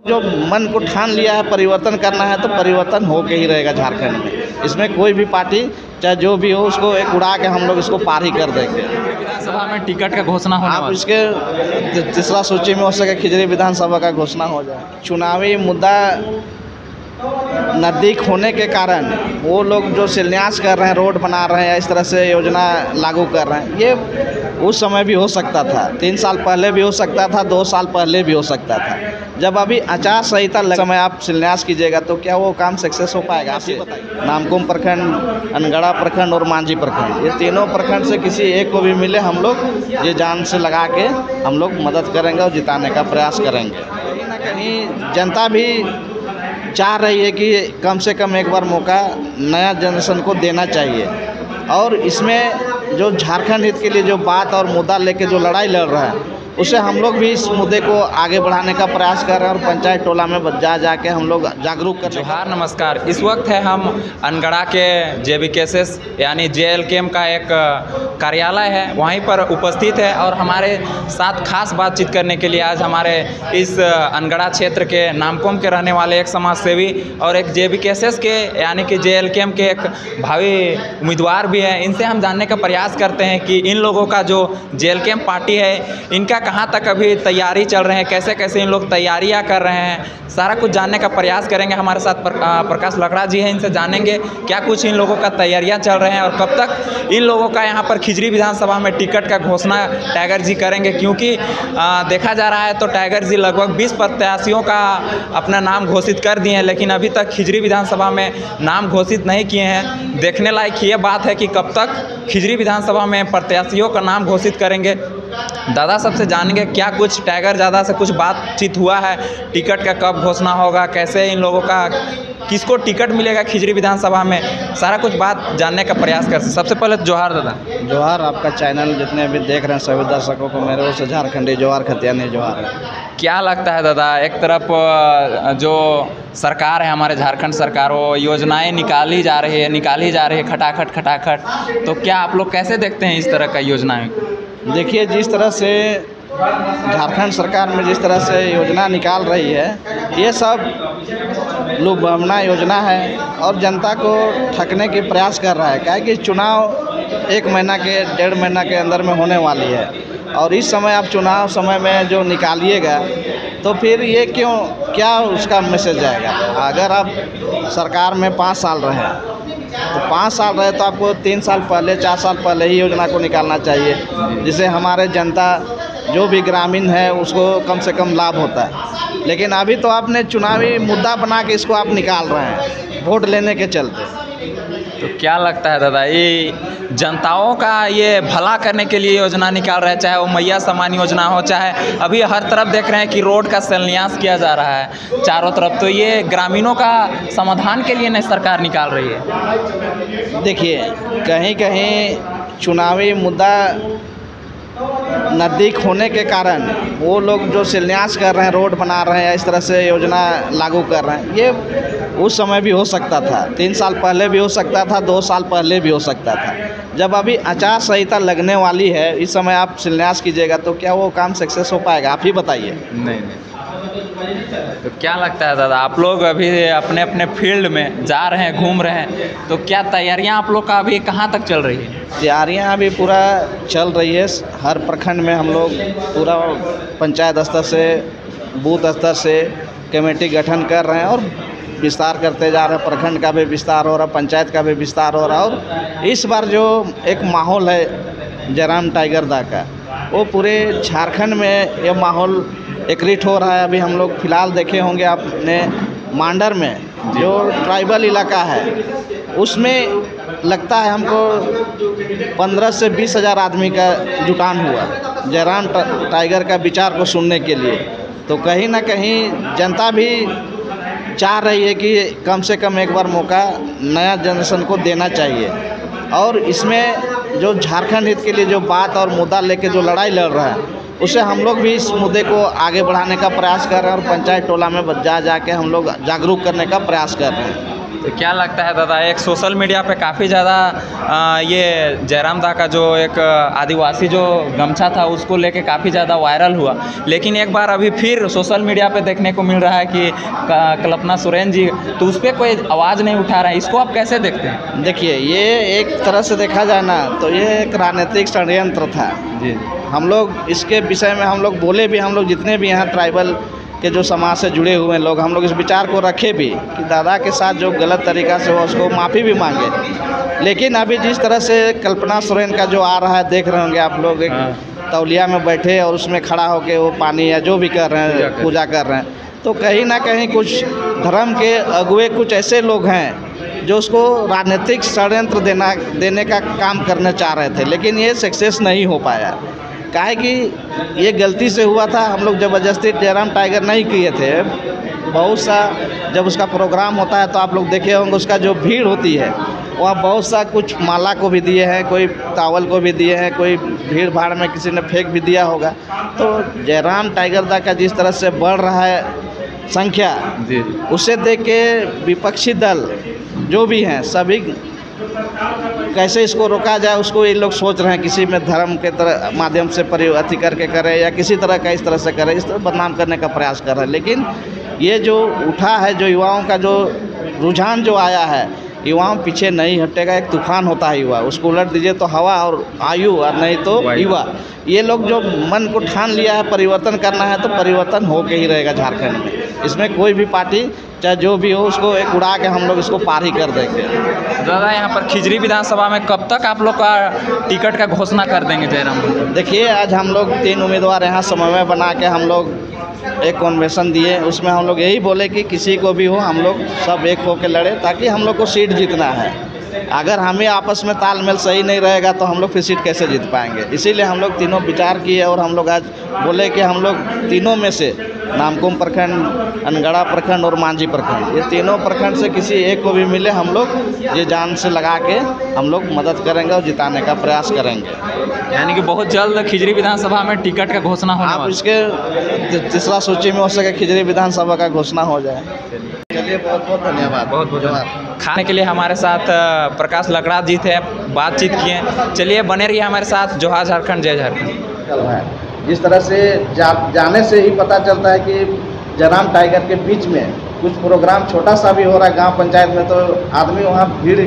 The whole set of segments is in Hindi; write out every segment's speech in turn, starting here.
जो मन को ठान लिया है परिवर्तन करना है तो परिवर्तन होके ही रहेगा झारखंड में। इसमें कोई भी पार्टी चाहे जो भी हो उसको एक उड़ा के हम लोग इसको पार ही कर देंगे। विधानसभा में टिकट का घोषणा होने आप वाला इसके तीसरा सूची में हो सके खिजरी विधानसभा का घोषणा हो जाए। चुनावी मुद्दा नज़दीक होने के कारण वो लोग जो शिलान्यास कर रहे हैं, रोड बना रहे हैं, इस तरह से योजना लागू कर रहे हैं, ये उस समय भी हो सकता था, 3 साल पहले भी हो सकता था, 2 साल पहले भी हो सकता था। जब अभी आचार संहिता समय आप शिलान्यास कीजिएगा तो क्या वो काम सक्सेस हो पाएगा? आप ही बताइए। नामकुम प्रखंड, अनगढ़ा प्रखंड और मांझी प्रखंड, ये तीनों प्रखंड से किसी एक को भी मिले हम लोग ये जान से लगा के हम लोग मदद करेंगे और जिताने का प्रयास करेंगे। कहीं ना कहीं जनता भी चाह रही है कि कम से कम एक बार मौका नया जनरेशन को देना चाहिए और इसमें जो झारखंड हित के लिए जो बात और मुद्दा लेके जो लड़ाई लड़ रहा है उसे हम लोग भी इस मुद्दे को आगे बढ़ाने का प्रयास कर रहे हैं और पंचायत टोला में जाके हम लोग जागरूक कर। जोहार, नमस्कार। इस वक्त है हम अनगढ़ा के JBKSS यानी JLKM का एक कार्यालय है, वहीं पर उपस्थित है और हमारे साथ खास बातचीत करने के लिए आज हमारे इस अनगढ़ा क्षेत्र के नामकुम के रहने वाले एक समाज सेवी और एक JBKSS के यानी कि JLKM के एक भावी उम्मीदवार भी हैं। इनसे हम जानने का प्रयास करते हैं कि इन लोगों का जो JLKM पार्टी है इनका कहाँ तक अभी तैयारी चल रहे हैं, कैसे कैसे इन लोग तैयारियां कर रहे हैं, सारा कुछ जानने का प्रयास करेंगे। हमारे साथ प्रकाश लकड़ा जी हैं, इनसे जानेंगे क्या कुछ इन लोगों का तैयारियां चल रहे हैं और कब तक इन लोगों का यहाँ पर खिजरी विधानसभा में टिकट का घोषणा टाइगर जी करेंगे। क्योंकि देखा जा रहा है तो टाइगर जी लगभग 20 प्रत्याशियों का अपना नाम घोषित कर दिए हैं, लेकिन अभी तक खिजरी विधानसभा में नाम घोषित नहीं किए हैं। देखने लायक ये बात है कि कब तक खिजरी विधानसभा में प्रत्याशियों का नाम घोषित करेंगे। दादा सबसे जानेंगे क्या कुछ टाइगर ज़्यादा से कुछ बातचीत हुआ है, टिकट का कब घोषणा होगा, कैसे इन लोगों का किसको टिकट मिलेगा खिजरी विधानसभा में, सारा कुछ बात जानने का प्रयास कर। सबसे पहले जोहार दादा। जोहार, आपका चैनल जितने अभी देख रहे हैं सभी दर्शकों को मेरे ओर से झारखंडी जोहार, खतियानी जोहार। क्या लगता है दादा, एक तरफ जो सरकार है हमारे झारखंड सरकार वो योजनाएं निकाली जा रही है खटाखट, तो क्या आप लोग कैसे देखते हैं इस तरह का योजनाएं? देखिए, जिस तरह से झारखंड सरकार में जिस तरह से योजना निकाल रही है ये सब लुभावना योजना है और जनता को ठगने के प्रयास कर रहा है। क्या है कि चुनाव 1 महीना के 1.5 महीना के अंदर में होने वाली है और इस समय आप चुनाव समय में जो निकालिएगा तो फिर ये क्या उसका मैसेज जाएगा? अगर आप सरकार में 5 साल रहे तो 5 साल रहे तो आपको 3 साल पहले 4 साल पहले ही योजना को निकालना चाहिए, जिससे हमारे जनता जो भी ग्रामीण है उसको कम से कम लाभ होता है। लेकिन अभी तो आपने चुनावी मुद्दा बना के इसको आप निकाल रहे हैं वोट लेने के चलते। तो क्या लगता है दादा, ये जनताओं का ये भला करने के लिए योजना निकाल रहा है, चाहे वो मैया सम्मान योजना हो, चाहे अभी हर तरफ देख रहे हैं कि रोड का शिलान्यास किया जा रहा है चारों तरफ, तो ये ग्रामीणों का समाधान के लिए नहीं सरकार निकाल रही है? देखिए, कहीं कहीं चुनावी मुद्दा नज़दीक होने के कारण वो लोग जो शिलान्यास कर रहे हैं, रोड बना रहे हैं, इस तरह से योजना लागू कर रहे हैं, ये उस समय भी हो सकता था, 3 साल पहले भी हो सकता था, 2 साल पहले भी हो सकता था। जब अभी आचार संहिता लगने वाली है, इस समय आप शिलान्यास कीजिएगा तो क्या वो काम सक्सेस हो पाएगा? आप ही बताइए। नहीं। तो क्या लगता है दादा, आप लोग अभी अपने अपने फील्ड में जा रहे हैं, घूम रहे हैं, तो क्या तैयारियां आप लोग का अभी कहाँ तक चल रही है? तैयारियां अभी पूरा चल रही है। हर प्रखंड में हम लोग पूरा पंचायत स्तर से बूथ स्तर से कमेटी गठन कर रहे हैं और विस्तार करते जा रहे हैं। प्रखंड का भी विस्तार हो रहा है, पंचायत का भी विस्तार हो रहा है और इस बार जो एक माहौल है जयराम टाइगर दा का, वो पूरे झारखंड में ये माहौल एक्रिट हो रहा है। अभी हम लोग फ़िलहाल देखे होंगे आपने मांडर में जो ट्राइबल इलाका है उसमें लगता है हमको 15 से 20 हज़ार आदमी का जुटान हुआ जयराम टाइगर का विचार को सुनने के लिए। तो कहीं ना कहीं जनता भी चाह रही है कि कम से कम एक बार मौका नया जनरेशन को देना चाहिए और इसमें जो झारखंड हित के लिए जो बात और मुद्दा लेके जो लड़ाई लड़ रहा है उसे हम लोग भी इस मुद्दे को आगे बढ़ाने का प्रयास कर रहे हैं और पंचायत टोला में जाके हम लोग जागरूक करने का प्रयास कर रहे हैं। तो क्या लगता है दादा, एक सोशल मीडिया पे काफ़ी ज़्यादा ये जयराम दा का जो एक आदिवासी जो गमछा था उसको लेके काफ़ी ज़्यादा वायरल हुआ, लेकिन एक बार अभी फिर सोशल मीडिया पे देखने को मिल रहा है कि कल्पना सोरेन जी, तो उस पर कोई आवाज़ नहीं उठा रहा है। इसको आप कैसे देखते हैं? देखिए, ये एक तरह से देखा जाए ना तो ये एक राजनीतिक षड्यंत्र था जी। हम लोग इसके विषय में हम लोग बोले भी, हम लोग जितने भी यहाँ ट्राइबल के जो समाज से जुड़े हुए लोग, हम लोग इस विचार को रखे भी कि दादा के साथ जो गलत तरीक़ा से हुआ उसको माफ़ी भी मांगे। लेकिन अभी जिस तरह से कल्पना सोरेन का जो आ रहा है, देख रहे होंगे आप लोग, एक तौलिया में बैठे और उसमें खड़ा होकर वो पानी या जो भी कर रहे हैं, पूजा कर रहे हैं, तो कहीं ना कहीं कुछ धर्म के अगुए कुछ ऐसे लोग हैं जो उसको राजनीतिक षड्यंत्र देने का काम करना चाह रहे थे, लेकिन ये सक्सेस नहीं हो पाया। काहे कि ये गलती से हुआ था, हम लोग ज़बरदस्ती जयराम टाइगर नहीं किए थे। बहुत सा जब उसका प्रोग्राम होता है तो आप लोग देखे होंगे, उसका जो भीड़ होती है वहाँ बहुत सा कुछ माला को भी दिए हैं, कोई टावल को भी दिए हैं, कोई भीड़ भाड़ में किसी ने फेंक भी दिया होगा। तो जयराम टाइगर दा का जिस तरह से बढ़ रहा है संख्या, उसे देख के विपक्षी दल जो भी हैं सभी कैसे इसको रोका जाए उसको ये लोग सोच रहे हैं, किसी में धर्म के तरह माध्यम से परिवर्ति करके करें या किसी तरह का इस तरह से करें, इस तरह बदनाम करने का प्रयास कर रहे हैं। लेकिन ये जो उठा है, जो युवाओं का जो रुझान जो आया है, युवाओं पीछे नहीं हटेगा। एक तूफान होता है युवा, उसको उलट दीजिए तो हवा और आयु, और नहीं तो युवा। ये लोग जो मन को ठान लिया है परिवर्तन करना है, तो परिवर्तन हो के ही रहेगा झारखंड में। इसमें कोई भी पार्टी चाहे जो भी हो, उसको एक उड़ा के हम लोग इसको पार ही कर देंगे। दादा, यहाँ पर खिजरी विधानसभा में कब तक आप लोग का टिकट का घोषणा कर देंगे जयराम? देखिए, आज हम लोग 3 उम्मीदवार यहाँ समन्वय बना के हम लोग एक कन्वेंशन दिए, उसमें हम लोग यही बोले कि किसी को भी हो, हम लोग सब एक होकर लड़े, ताकि हम लोग को सीट जीतना है। अगर हमें आपस में तालमेल सही नहीं रहेगा तो हम लोग फिर सीट कैसे जीत पाएंगे। इसीलिए हम लोग तीनों विचार किए और हम लोग आज बोले कि हम लोग तीनों में से नामकुम प्रखंड, अनगढ़ा प्रखंड और मांझी प्रखंड, ये तीनों प्रखंड से किसी एक को भी मिले, हम लोग ये जान से लगा के हम लोग मदद करेंगे और जिताने का प्रयास करेंगे। यानी कि बहुत जल्द खिजरी विधानसभा में टिकट का घोषणा होने वाला है। आप इसके तीसरा सूची में हो सके खिजरी विधानसभा का घोषणा हो जाए। चलिए, बहुत बहुत धन्यवाद। बहुत बहुत धन्यवाद। खाने के लिए हमारे साथ प्रकाश लकड़ा जी थे, बातचीत किए। चलिए, बने रहिए हमारे साथ। जोहार झारखंड, जय झारखंड। चल रहा है जिस तरह से जाने से ही पता चलता है कि जयराम टाइगर के बीच में कुछ प्रोग्राम छोटा सा भी हो रहा है गांव पंचायत में, तो आदमी वहाँ भीड़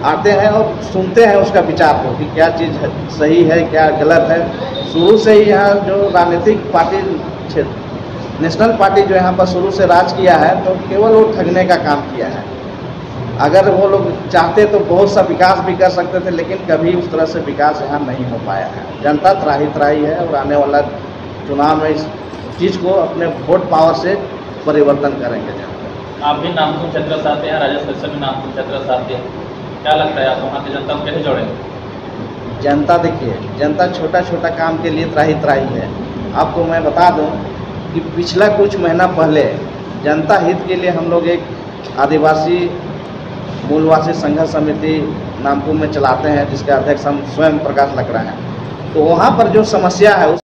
आते हैं और सुनते हैं उसका विचार को कि क्या चीज़ है, सही है, क्या गलत है। शुरू से ही यहाँ जो राजनीतिक पार्टी, नेशनल पार्टी जो यहाँ पर शुरू से राज किया है, तो केवल वो ठगने का काम किया है। अगर वो लोग चाहते तो बहुत सा विकास भी कर सकते थे, लेकिन कभी उस तरह से विकास यहाँ नहीं हो पाया है। जनता त्राही है और आने वाला चुनाव में इस चीज़ को अपने वोट पावर से परिवर्तन करेंगे। आप भी नामकुम क्षेत्र से आते हैं, राजस्थान से भी नामकुम क्षेत्र से आते हैं, क्या लगता है आप वहाँ की जनता को कैसे जोड़ेंगे? जनता, देखिए, जनता छोटा छोटा काम के लिए त्राही है। आपको मैं बता दूं कि पिछला कुछ महीना पहले जनता हित के लिए हम लोग एक आदिवासी मूलवासी संघर्ष समिति नामकुम में चलाते हैं, जिसके अध्यक्ष हम स्वयं प्रकाश लकड़ा हैं। तो वहाँ पर जो समस्या है